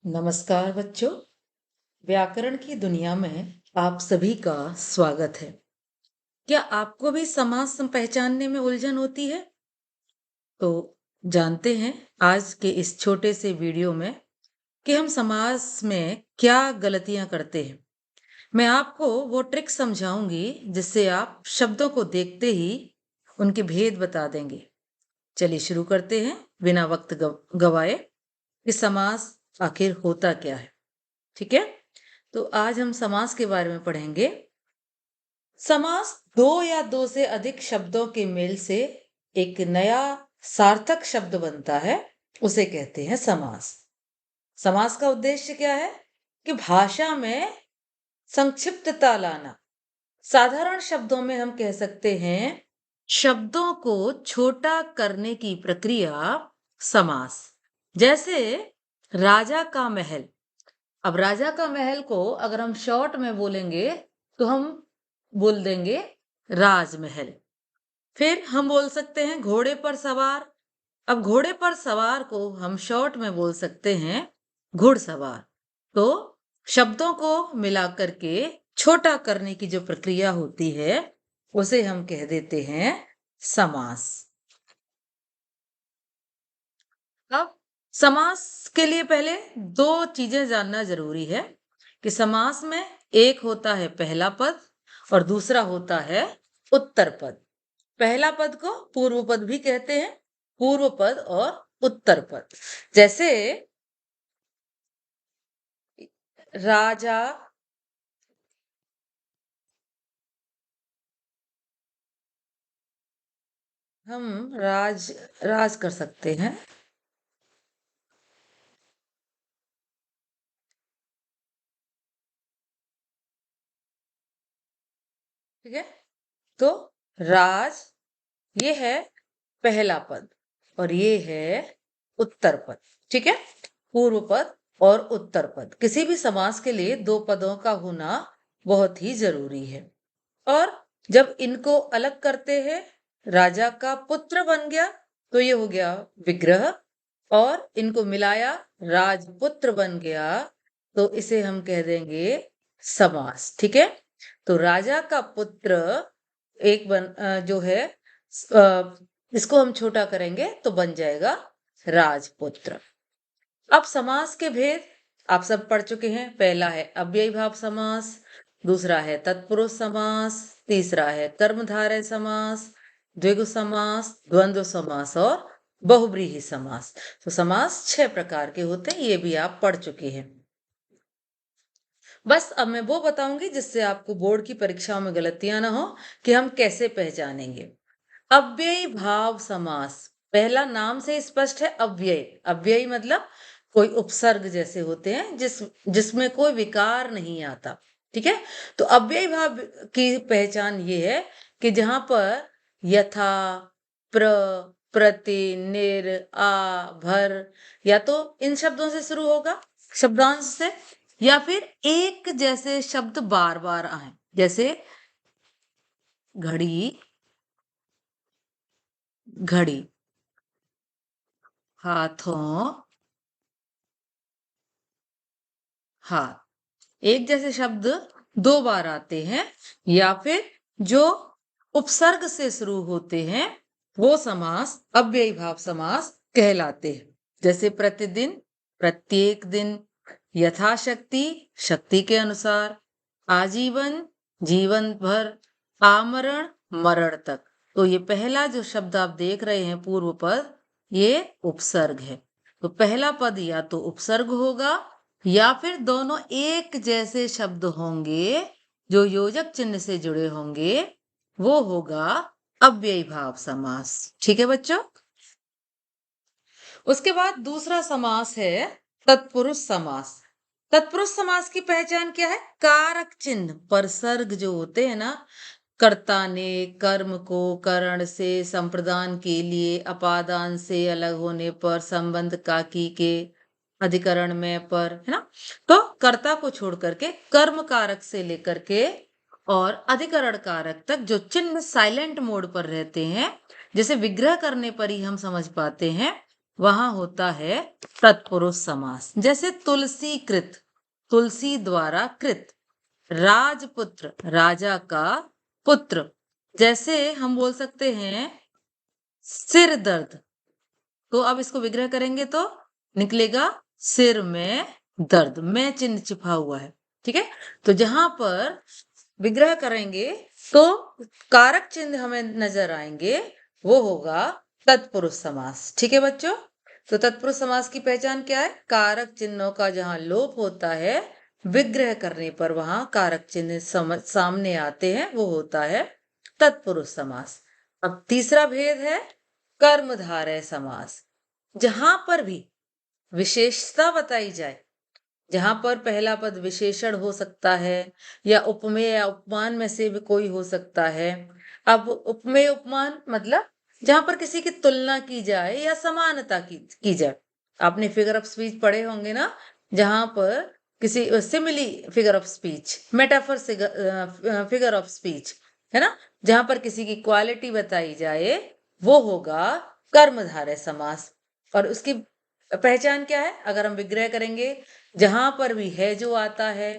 नमस्कार बच्चों। व्याकरण की दुनिया में आप सभी का स्वागत है। क्या आपको भी समास पहचानने में उलझन होती है? तो जानते हैं आज के इस छोटे से वीडियो में कि हम समास में क्या गलतियां करते हैं। मैं आपको वो ट्रिक समझाऊंगी जिससे आप शब्दों को देखते ही उनके भेद बता देंगे। चलिए शुरू करते हैं बिना वक्त गवाए कि समास आखिर होता क्या है। ठीक है, तो आज हम समास के बारे में पढ़ेंगे। समास दो या दो से अधिक शब्दों के मेल से एक नया सार्थक शब्द बनता है, उसे कहते हैं समास। समास का उद्देश्य क्या है कि भाषा में संक्षिप्तता लाना। साधारण शब्दों में हम कह सकते हैं शब्दों को छोटा करने की प्रक्रिया समास। जैसे राजा का महल। अब राजा का महल को अगर हम शॉर्ट में बोलेंगे तो हम बोल देंगे राजमहल। फिर हम बोल सकते हैं घोड़े पर सवार। अब घोड़े पर सवार को हम शॉर्ट में बोल सकते हैं घुड़सवार। तो शब्दों को मिलाकर के छोटा करने की जो प्रक्रिया होती है उसे हम कह देते हैं समास। अब समास के लिए पहले दो चीजें जानना जरूरी है कि समास में एक होता है पहला पद और दूसरा होता है उत्तर पद। पहला पद को पूर्व पद भी कहते हैं, पूर्व पद और उत्तर पद। जैसे राजा, हम राज राज कर सकते हैं। ठीक है, तो राज ये है पहला पद और ये है उत्तर पद। ठीक है, पूर्व पद और उत्तर पद किसी भी समास के लिए दो पदों का होना बहुत ही जरूरी है। और जब इनको अलग करते हैं, राजा का पुत्र बन गया तो ये हो गया विग्रह, और इनको मिलाया राजपुत्र बन गया तो इसे हम कह देंगे समास। ठीक है, तो राजा का पुत्र जो है इसको हम छोटा करेंगे तो बन जाएगा राजपुत्र। अब समास के भेद आप सब पढ़ चुके हैं। पहला है अव्ययी भाव समास, दूसरा है तत्पुरुष समास, तीसरा है कर्मधारय समास, द्विगु समास, द्वंद्व समास और बहुव्रीहि समास। तो समास 6 प्रकार के होते हैं, ये भी आप पढ़ चुके हैं। बस अब मैं वो बताऊंगी जिससे आपको बोर्ड की परीक्षाओं में गलतियां ना हो कि हम कैसे पहचानेंगे। अव्ययी भाव समास, पहला नाम से स्पष्ट है अव्यय। अव्ययी मतलब कोई उपसर्ग जैसे होते हैं जिसमें कोई विकार नहीं आता। ठीक है, तो अव्ययी भाव की पहचान ये है कि जहां पर यथा, प्र, प्रति, निर, आ, भर या तो इन शब्दों से शुरू होगा शब्दांश से, या फिर एक जैसे शब्द बार बार आए। जैसे घड़ी, घड़ी, हाथों, हाथ, एक जैसे शब्द दो बार आते हैं, या फिर जो उपसर्ग से शुरू होते हैं वो समास अव्ययी भाव समास कहलाते हैं। जैसे प्रतिदिन, प्रत्येक दिन, यथाशक्ति, शक्ति के अनुसार, आजीवन, जीवन भर, आमरण, मरण तक। तो ये पहला जो शब्द आप देख रहे हैं पूर्व पद, ये उपसर्ग है। तो पहला पद या तो उपसर्ग होगा या फिर दोनों एक जैसे शब्द होंगे जो योजक चिन्ह से जुड़े होंगे, वो होगा अव्ययी भाव समास। ठीक है बच्चों, उसके बाद दूसरा समास है तत्पुरुष समास। तत्पुरुष समास की पहचान क्या है? कारक चिन्ह पर सर्ग जो होते हैं ना, कर्ता ने कर्म को करण से संप्रदान के लिए अपादान से अलग होने पर संबंध काकी के अधिकरण में पर, है ना, तो कर्ता को छोड़ करके कर्म कारक से लेकर के और अधिकरण कारक तक जो चिन्ह साइलेंट मोड पर रहते हैं, जैसे विग्रह करने पर ही हम समझ पाते हैं वहां होता है तत्पुरुष समास। जैसे तुलसी कृत, तुलसी द्वारा कृत। राजपुत्र, राजा का पुत्र। जैसे हम बोल सकते हैं सिर दर्द, तो अब इसको विग्रह करेंगे तो निकलेगा सिर में दर्द, में चिन्ह छिपा हुआ है। ठीक है, तो जहां पर विग्रह करेंगे तो कारक चिन्ह हमें नजर आएंगे, वो होगा तत्पुरुष समास। ठीक है बच्चों, तो तत्पुरुष समास की पहचान क्या है? कारक चिन्हों का जहां लोप होता है, विग्रह करने पर वहां कारक चिन्ह सामने आते हैं, वो होता है तत्पुरुष समास। अब तीसरा भेद है कर्मधारय समास। जहां पर भी विशेषता बताई जाए, जहां पर पहला पद विशेषण हो सकता है या उपमेय या उपमान में से भी कोई हो सकता है। अब उपमेय उपमान मतलब जहां पर किसी की तुलना की जाए या समानता की जाए। आपने फिगर ऑफ स्पीच पढ़े होंगे ना, जहां पर किसी simile figure of speech, metaphor figure of speech, है ना, जहां पर किसी की क्वालिटी बताई जाए, वो होगा कर्मधारय समास। और उसकी पहचान क्या है? अगर हम विग्रह करेंगे, जहां पर भी है जो आता है,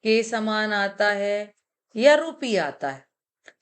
के समान आता है या रूपी आता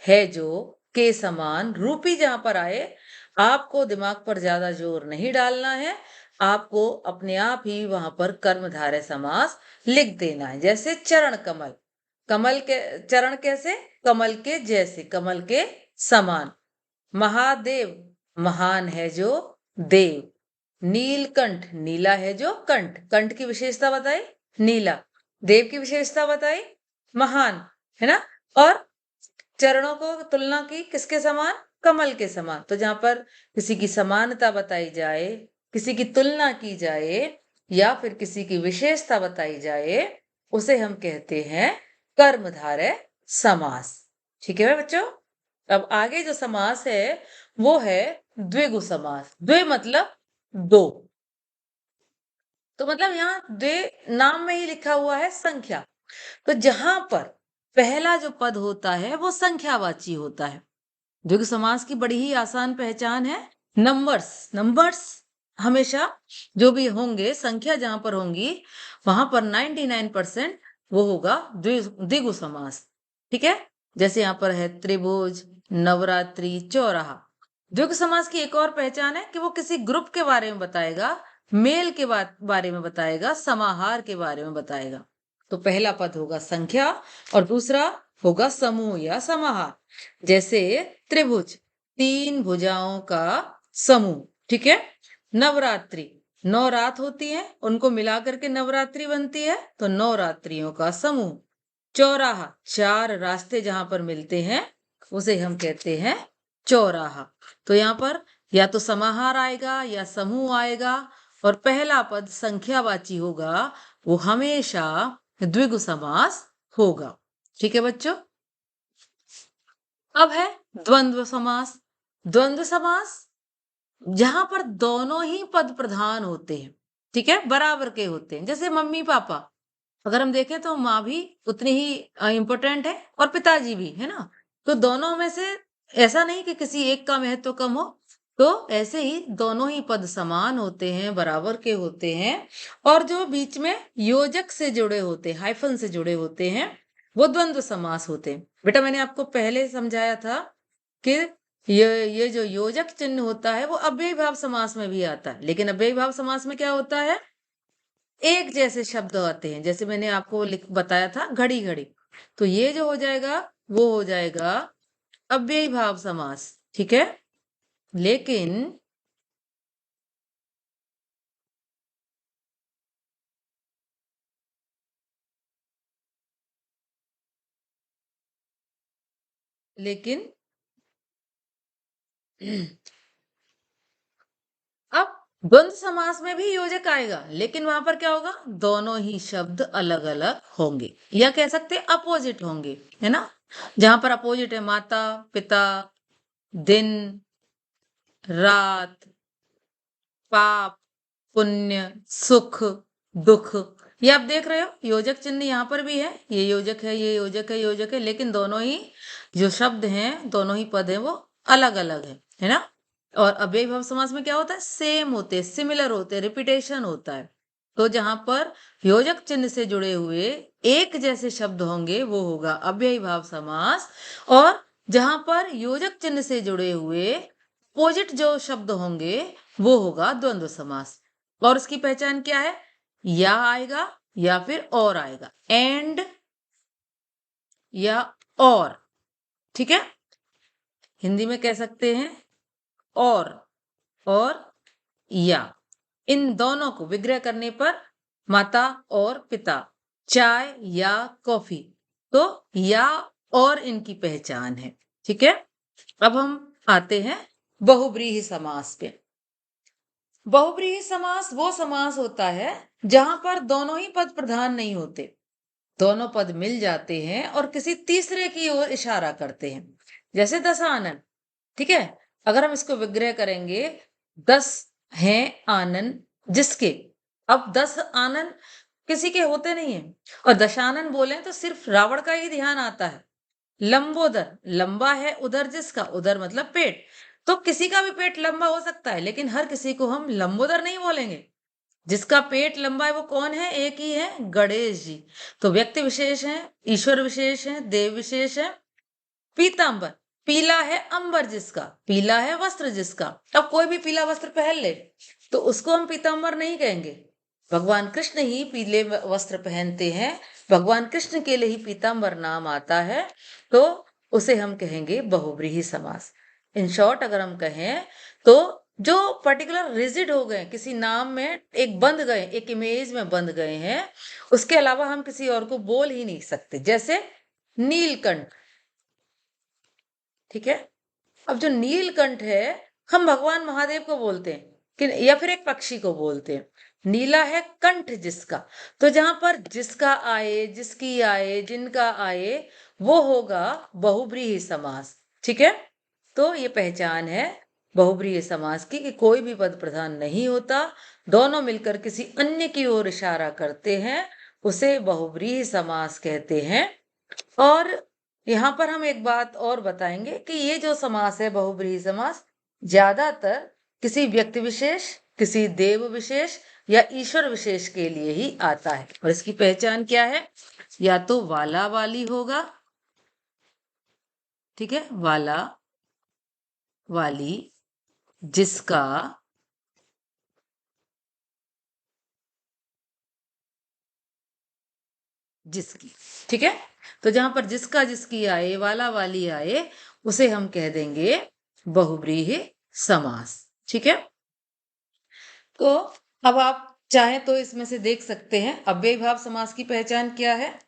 है जो, के समान, रूपी जहां पर आए, आपको दिमाग पर ज्यादा जोर नहीं डालना है, आपको अपने आप ही वहां पर कर्मधारय समास लिख देना है। जैसे चरण कमल, कमल के चरण कैसे? कमल के जैसे, कमल के समान। महादेव, महान है जो देव। नीलकंठ, नीला है जो कंठ, कंठ की विशेषता बताई नीला, देव की विशेषता बताई महान, है ना। और चरणों को तुलना की किसके समान? कमल के समान। तो जहां पर किसी की समानता बताई जाए, किसी की तुलना की जाए या फिर किसी की विशेषता बताई जाए, उसे हम कहते हैं कर्मधारय समास। ठीक है बच्चों, अब आगे जो समास है वो है द्विगु समास। द्वि मतलब दो, तो मतलब यहाँ द्वे नाम में ही लिखा हुआ है संख्या। तो जहां पर पहला जो पद होता है वो संख्यावाची होता है। द्विगु समास की बड़ी ही आसान पहचान है, नंबर्स, नंबर्स हमेशा जो भी होंगे, संख्या जहां पर होंगी, वहां पर 99% वो होगा द्विगु समास। ठीक है, जैसे यहाँ पर है त्रिभुज, नवरात्रि, चौराहा। द्विगु समास की एक और पहचान है कि वो किसी ग्रुप के बारे में बताएगा, मेल के बारे में बताएगा, समाहार के बारे में बताएगा। तो पहला पद होगा संख्या और दूसरा होगा समूह या समाहार। जैसे त्रिभुज, तीन भुजाओं का समूह। ठीक है, नवरात्रि, 9 रात होती है, उनको मिलाकर के नवरात्रि बनती है, तो 9 रात्रियों का समूह। चौराहा, 4 रास्ते जहां पर मिलते हैं, उसे हम कहते हैं चौराहा। तो यहाँ पर या तो समाहार आएगा या समूह आएगा, और पहला पद संख्यावाची होगा, वो हमेशा द्विगु समास होगा। ठीक है बच्चों, अब है द्वंद्व समास। द्वंद्व समास जहां पर दोनों ही पद प्रधान होते हैं, ठीक है, बराबर के होते हैं। जैसे मम्मी पापा, अगर हम देखें तो माँ भी उतनी ही इंपॉर्टेंट है और पिताजी भी, है ना। तो दोनों में से ऐसा नहीं कि किसी एक का महत्व कम हो, तो ऐसे ही दोनों ही पद समान होते हैं, बराबर के होते हैं। और जो बीच में योजक से जुड़े होते हैं, हाइफन से जुड़े होते हैं, वो द्वंद्व समास होते हैं। बेटा मैंने आपको पहले समझाया था कि ये जो योजक चिन्ह होता है वो अव्ययी भाव समास में भी आता है, लेकिन अव्ययी भाव समास में क्या होता है, एक जैसे शब्द आते हैं। जैसे मैंने आपको बताया था घड़ी घड़ी, तो ये जो हो जाएगा वो हो जाएगा अव्ययी भाव समास। ठीक है, लेकिन लेकिन अब द्वंद्व समास में भी योजक आएगा, लेकिन वहां पर क्या होगा, दोनों ही शब्द अलग अलग होंगे, या कह सकते अपोजिट होंगे, है ना। जहां पर अपोजिट है माता पिता, दिन रात, पाप पुण्य, सुख दुख। ये आप देख रहे हो योजक चिन्ह यहाँ पर भी है, ये योजक है, ये योजक है, योजक है, लेकिन दोनों ही जो शब्द हैं, दोनों ही पद हैं, वो अलग अलग है ना। और अव्ययीभाव समास में क्या होता है, सेम होते हैं, सिमिलर होते हैं, रिपीटेशन होता है। तो जहां पर योजक चिन्ह से जुड़े हुए एक जैसे शब्द होंगे वो होगा अव्ययीभाव समास, और जहां पर योजक चिन्ह से जुड़े हुए अपोजिट जो शब्द होंगे वो होगा द्वंद्व समास। और इसकी पहचान क्या है, या आएगा या फिर और आएगा, एंड या और, ठीक है। हिंदी में कह सकते हैं और या। इन दोनों को विग्रह करने पर माता और पिता, चाय या कॉफी, तो या और इनकी पहचान है, ठीक है। अब हम आते हैं बहुव्रीहि समास पे। बहुव्रीहि समास वो समास होता है जहां पर दोनों ही पद प्रधान नहीं होते, दोनों पद मिल जाते हैं और किसी तीसरे की ओर इशारा करते हैं, जैसे दशानन, ठीक है। अगर हम इसको विग्रह करेंगे, 10 हैं आनन जिसके, अब 10 आनन किसी के होते नहीं है, और दशानन बोले तो सिर्फ रावण का ही ध्यान आता है। लंबोदर, लंबा है उदर जिसका, उदर मतलब पेट, तो किसी का भी पेट लंबा हो सकता है, लेकिन हर किसी को हम लंबोदर नहीं बोलेंगे। जिसका पेट लंबा है वो कौन है, एक ही है, गणेश जी। तो व्यक्ति विशेष है, ईश्वर विशेष है, देव विशेष है। पीतांबर, पीला है अंबर जिसका, पीला है वस्त्र जिसका। अब कोई भी पीला वस्त्र पहन ले तो उसको हम पीतांबर नहीं कहेंगे, भगवान कृष्ण ही पीले वस्त्र पहनते हैं, भगवान कृष्ण के लिए ही पीतांबर नाम आता है, तो उसे हम कहेंगे बहुव्रीहि समास। इन शॉर्ट अगर हम कहें तो जो पर्टिकुलर रिजिड हो गए, किसी नाम में एक बंध गए, एक इमेज में बंध गए हैं, उसके अलावा हम किसी और को बोल ही नहीं सकते। जैसे नीलकंठ, ठीक है। अब जो नीलकंठ है हम भगवान महादेव को बोलते हैं कि, या फिर एक पक्षी को बोलते हैं, नीला है कंठ जिसका, तो जहां पर जिसका आए, जिसकी आए, जिनका आए, वो होगा बहुव्रीहि समास, ठीक है। तो ये पहचान है बहुव्रीहि समास की कि कोई भी पद प्रधान नहीं होता, दोनों मिलकर किसी अन्य की ओर इशारा करते हैं, उसे बहुव्रीहि समास कहते हैं। और यहाँ पर हम एक बात और बताएंगे कि ये जो समास है बहुव्रीहि समास, ज्यादातर किसी व्यक्ति विशेष, किसी देव विशेष या ईश्वर विशेष के लिए ही आता है। और इसकी पहचान क्या है, या तो वाला वाली होगा, ठीक है, वाला वाली, जिसका, जिसकी, ठीक है। तो जहां पर जिसका जिसकी आए, वाला वाली आए, उसे हम कह देंगे बहुव्रीहि समास, ठीक है। तो अब आप चाहें तो इसमें से देख सकते हैं अव्ययीभाव समास की पहचान क्या है।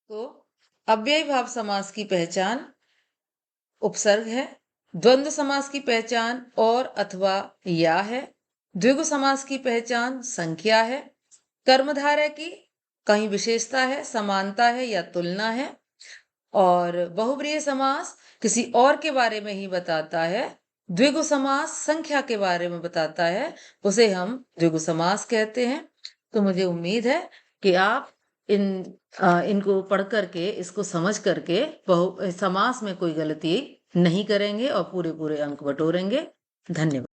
तो अव्ययीभाव समास की पहचान उपसर्ग है, द्वंद्व समास की पहचान और अथवा या है, द्विगु समास की पहचान संख्या है, कर्मधारय की कहीं विशेषता है, समानता है या तुलना है, और बहुव्रीहि समास किसी और के बारे में ही बताता है, द्विगु समास संख्या के बारे में बताता है, उसे हम द्विगु समास कहते हैं। तो मुझे उम्मीद है कि आप इनको पढ़ करके, इसको समझ करके बहु समास में कोई गलती नहीं करेंगे और पूरे पूरे अंक बटोरेंगे। धन्यवाद।